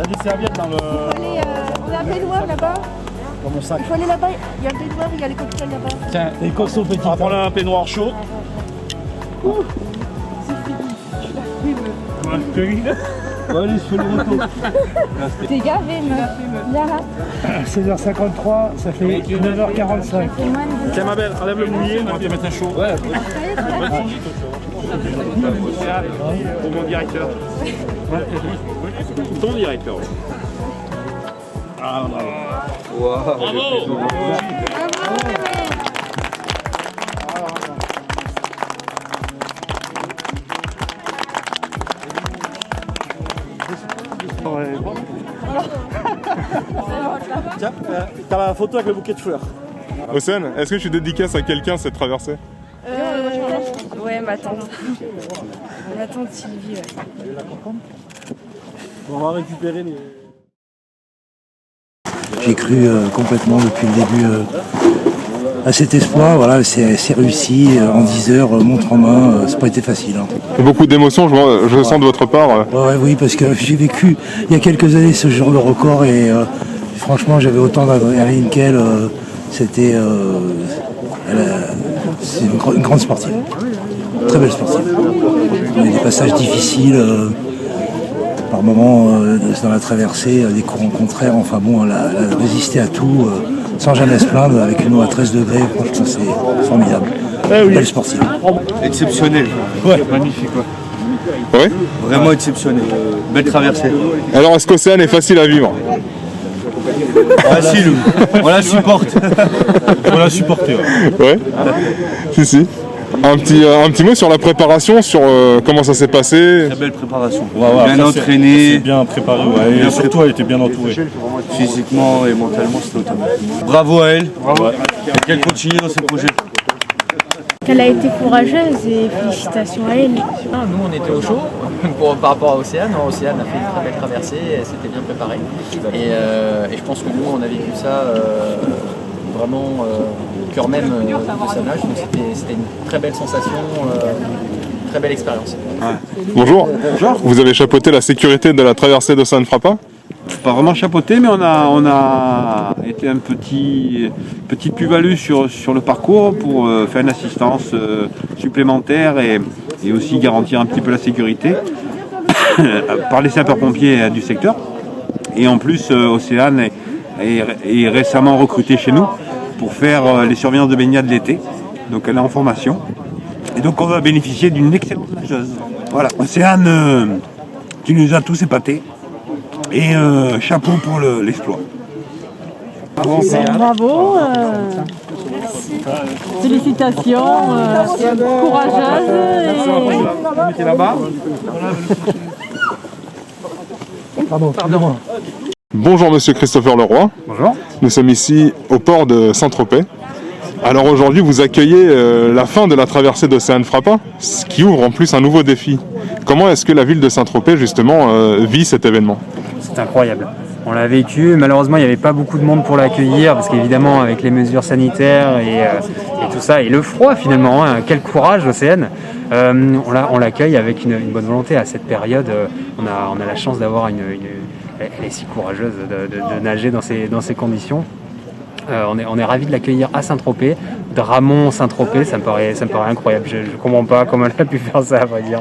des serviettes dans le... On a un baignoire là-bas. Dans mon sac. Il faut aller là-bas, il y a le baignoire, il y a les cocktails là-bas. Tiens, les costauds petits. On va prendre un peignoir chaud. C'est fini. Ouais, allez, je fais le retour. T'es gavé, meuf. Viens là. 16h53, ça fait 9h45. Tiens, ma belle, enlève le mouillé, on va te mettre un chaud. Ouais. Pour mon directeur. Ton directeur. Ah, bravo. Wow. Bravo. Tiens, t'as la photo avec le bouquet de fleurs. Océane, est-ce que tu dédicaces à quelqu'un cette traversée? Ouais, ma tante. Ma tante Sylvie, ouais. On va récupérer les... J'ai cru complètement depuis le début à cet espoir. Voilà, c'est réussi en 10 heures, montre en main. C'est pas été facile. Hein. Beaucoup d'émotions, je sens de votre part. Oui, parce que j'ai vécu il y a quelques années ce genre de record et franchement, j'avais autant d'adrénaline qu'elle. C'était c'est une grande sportive, très belle sportive. Il y a des passages difficiles. Par moments, dans la traversée, des courants contraires, enfin bon, elle a résisté à tout, sans jamais se plaindre, avec une eau à 13 degrés, franchement c'est formidable. Belle sportive. Exceptionnel. Ouais. Magnifique, quoi. Oui. Vraiment exceptionnel. Belle traversée. Alors, est-ce qu'Océane est facile à vivre? Facile, on la supporte. On l'a supporté, ouais. Ouais. Si. Un petit mot sur la préparation, sur comment ça s'est passé. Très belle préparation. Ouais, bien entraînée. C'est bien préparé, ouais. Et surtout, elle était bien entourée. Physiquement et mentalement, c'était au top. Bravo à elle. Ouais. Et qu'elle continue dans ses projets. Elle a été courageuse et félicitations à elle. Nous, on était au chaud par rapport à Océane. Océane a fait une très belle traversée, elle s'était bien préparée. Et je pense que nous, on a vécu ça vraiment au cœur même de sa nage. Donc c'était une très belle sensation, très belle expérience. Ouais. Bonjour. Vous avez chapeauté la sécurité de la traversée d'Océane Frappa? Pas vraiment chapeauté, mais on a été un petite plus-value sur le parcours pour faire une assistance supplémentaire et aussi garantir un petit peu la sécurité par les sapeurs-pompiers du secteur. Et en plus, Océane est récemment recrutée chez nous pour faire les surveillances de baignade l'été. Donc elle est en formation. Et donc on va bénéficier d'une excellente nageuse. Voilà, Océane, tu nous as tous épatés. Et chapeau pour l'exploit. Bravo. Félicitations. Courageuse. Mettez là-bas. Pardon. Bonjour Monsieur Christopher Leroy. Bonjour. Nous sommes ici au port de Saint-Tropez. Alors aujourd'hui, vous accueillez la fin de la traversée d'Océane Frappa, ce qui ouvre en plus un nouveau défi. Comment est-ce que la ville de Saint-Tropez, justement, vit cet événement? C'est incroyable. On l'a vécu, malheureusement il n'y avait pas beaucoup de monde pour l'accueillir parce qu'évidemment avec les mesures sanitaires et tout ça et le froid finalement, hein, quel courage Océane. On l'accueille avec une bonne volonté à cette période. On a la chance d'avoir elle est si courageuse de nager dans ces conditions. On est ravis de l'accueillir à Saint-Tropez, Dramont Saint-Tropez, ça me paraît incroyable. Je ne comprends pas comment elle a pu faire ça à vrai dire.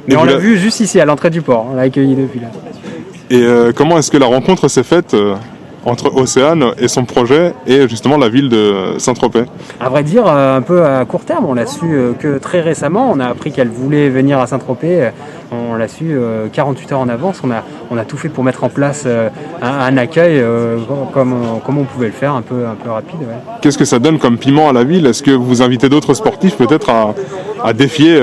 Mais on l'a vu juste ici à l'entrée du port, on l'a accueilli depuis là. Et comment est-ce que la rencontre s'est faite entre Océane et son projet et justement la ville de Saint-Tropez? À vrai dire, un peu à court terme, on l'a su que très récemment. On a appris qu'elle voulait venir à Saint-Tropez. On l'a su 48 heures en avance. On a tout fait pour mettre en place un accueil comme on pouvait le faire, un peu rapide. Ouais. Qu'est-ce que ça donne comme piment à la ville? Est-ce que vous invitez d'autres sportifs peut-être à défier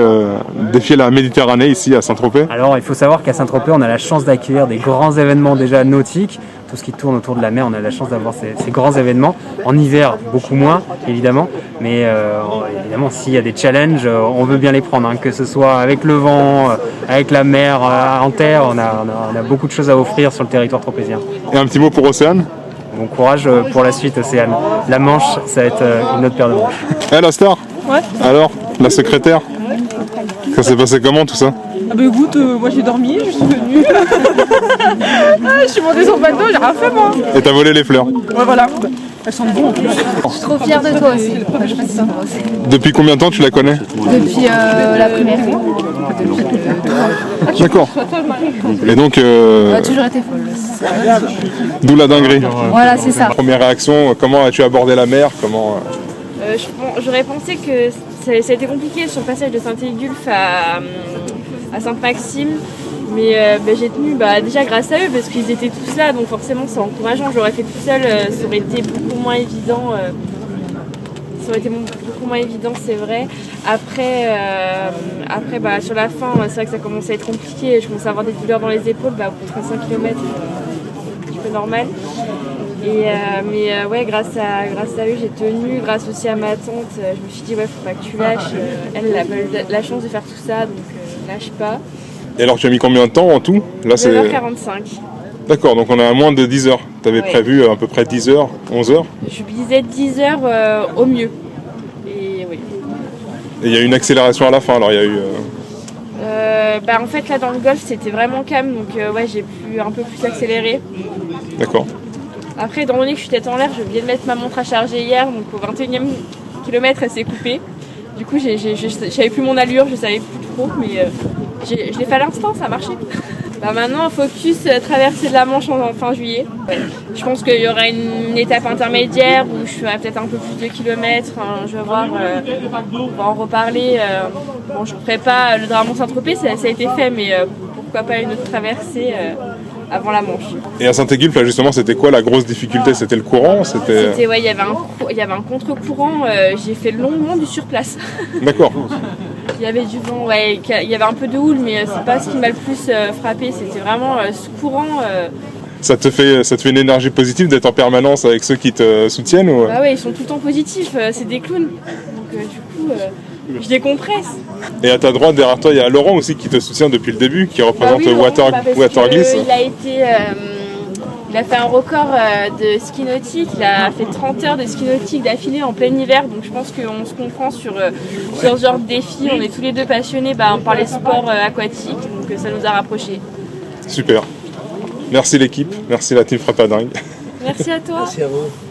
la Méditerranée ici à Saint-Tropez? Alors il faut savoir qu'à Saint-Tropez, on a la chance d'accueillir des grands événements déjà nautiques. Tout ce qui tourne autour de la mer, on a la chance d'avoir ces grands événements. En hiver, beaucoup moins, évidemment. Mais évidemment, s'il y a des challenges, on veut bien les prendre. Hein, que ce soit avec le vent, avec la mer, en terre, on a beaucoup de choses à offrir sur le territoire tropézien. Et un petit mot pour Océane? Bon courage pour la suite, Océane. La Manche, ça va être une autre paire de manches. La star? Ouais. Alors, la secrétaire? Ça s'est passé comment tout ça? Ah bah écoute, moi j'ai dormi, je suis venue. Je suis montée sur le bateau, j'ai rien fait moi. Et t'as volé les fleurs. Ouais voilà, elles sont bonnes en plus. Je suis trop fière de toi aussi. Je sais pas si ça va aussi. Depuis combien de temps tu la connais? Depuis la primaire. D'accord. Et donc, Elle a toujours été folle. d'où la dinguerie. Voilà, c'est ça. Première réaction, comment as-tu abordé la mer? Comment... J'aurais pensé que ça a été compliqué sur le passage de Saint-Égulphe à Sainte-Maxime, mais j'ai tenu déjà grâce à eux parce qu'ils étaient tous là, donc forcément c'est encourageant. J'aurais fait tout seul, ça aurait été beaucoup moins évident. Beaucoup moins évident, c'est vrai. Après sur la fin, c'est vrai que ça commençait à être compliqué. Je commençais à avoir des douleurs dans les épaules, au bout de 35 km, un petit peu normal. Mais ouais, grâce à eux, j'ai tenu. Grâce aussi à ma tante, je me suis dit, ouais, faut pas que tu lâches. Elle a pas eu la chance de faire tout ça, donc lâche pas. Et alors, tu as mis combien de temps en tout? Là, c'est 9h45. D'accord, donc on est à moins de 10 heures. Tu avais prévu à peu près 10 heures, 11 heures? Je visais 10 heures au mieux. Et oui. Et il y a eu une accélération à la fin, alors il y a eu... En fait, là, dans le golfe, c'était vraiment calme, donc ouais, j'ai pu un peu plus accélérer. D'accord. Après, étant donné que je suis tête en l'air, j'ai oublié de mettre ma montre à charger hier, donc au 21e kilomètre, elle s'est coupée. Du coup, j'avais plus mon allure, je savais plus trop, mais je l'ai fait à l'instant, ça a marché. Maintenant, focus traverser de la Manche en fin juillet. Ouais. Je pense qu'il y aura une étape intermédiaire où je ferai peut-être un peu plus de kilomètres. Je vais voir, on va en reparler. Bon, je ne ferai pas le Dramont Saint-Tropez, ça a été fait, mais pourquoi pas une autre traversée avant la Manche. Et à Saint-Égulphe, là, justement, c'était quoi la grosse difficulté? C'était le courant? Ouais, il y avait un contre-courant. J'ai fait longuement du surplace. D'accord. Il y avait du vent, ouais, il y avait un peu de houle, mais c'est pas ce qui m'a le plus frappé. C'était vraiment ce courant. Ça te fait une énergie positive d'être en permanence avec ceux qui te soutiennent ou... Ah ouais, ils sont tout le temps positifs, c'est des clowns. Donc du coup, je décompresse. Et à ta droite, derrière toi, il y a Laurent aussi qui te soutient depuis le début, qui représente Watergliss. Il a fait un record de ski nautique, il a fait 30 heures de ski nautique d'affilée en plein hiver, donc je pense qu'on se comprend sur ce genre de défi. On est tous les deux passionnés par les sports aquatiques, donc ça nous a rapprochés. Super. Merci l'équipe, merci la team Frappadingue. Merci à toi. Merci à vous.